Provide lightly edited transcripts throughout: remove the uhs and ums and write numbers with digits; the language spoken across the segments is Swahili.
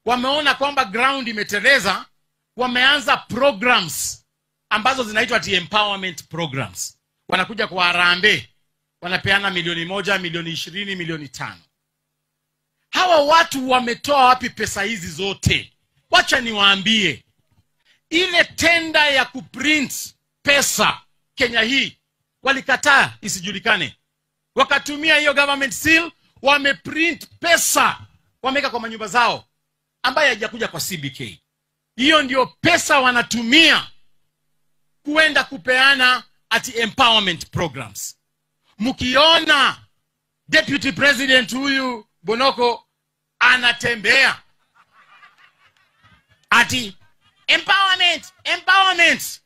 wameona kwamba ground imeteleza, wameanza programs ambazo zinaitwa empowerment programs. Wanakuja kwa Harambee, wanapeana milioni 1, milioni 20, milioni 5. Hawa watu wametoa wapi pesa hizi zote? Wacha niwaambie. Ile tenda ya kuprint pesa Kenya hii walikataa isijulikane. Wakatumia hiyo government seal, wameprint pesa, wameka kwa manyumba zao ambaye hajakuja kwa CBK. Hiyo ndio pesa wanatumia kuenda kupeana empowerment programs. Mkiona Deputy President huyu Bonoko anatembea empowerment,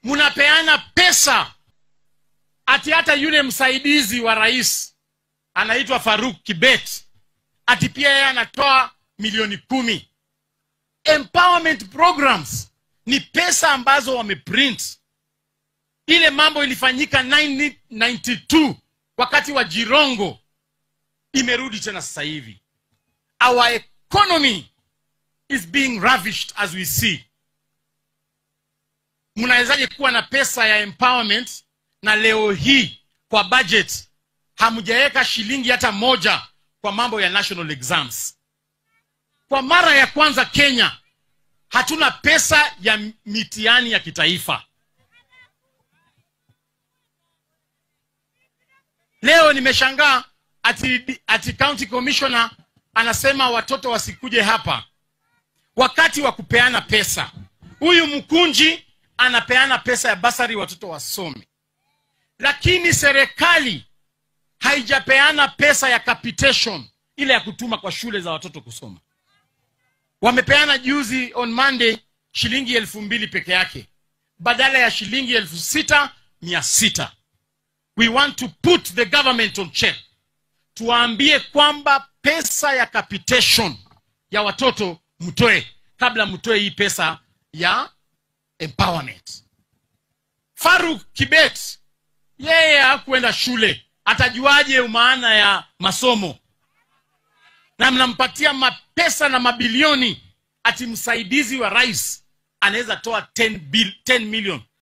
munapeana pesa. Hata yule msaidizi wa rais anaitwa Faruk Kibet, pia yeye anatoa milioni 10. Empowerment programs ni pesa ambazo wameprint. Ile mambo ilifanyika 1992 wakati wa Jirongo, imerudi tena sasa hivi. Our economy is being ravished as we see. Mnawezaje kuwa na pesa ya empowerment na leo hii kwa budget hamjaweka shilingi hata moja kwa mambo ya national exams? Kwa mara ya kwanza Kenya hatuna pesa ya mitihani ya kitaifa. Leo nimeshangaa ati county commissioner anasema watoto wasikuje hapa wakati wa kupeana pesa. Huyu Mkunji anapeana pesa ya basari watoto wasome, lakini serikali haijapeana pesa ya capitation, ile ya kutuma kwa shule za watoto kusoma. Wamepeana juzi on Monday shilingi 2,000 peke yake badala ya shilingi 6,600. We want to put the government on check. Tuambie kwamba pesa ya capitation ya watoto mtoe kabla mtoe hii pesa ya empowerment. Faruk Kibet yeye hakuenda shule, atajuaje maana ya masomo? Na mnampatia mapesa na mabilioni, msaidizi wa rais anaweza toa 10 million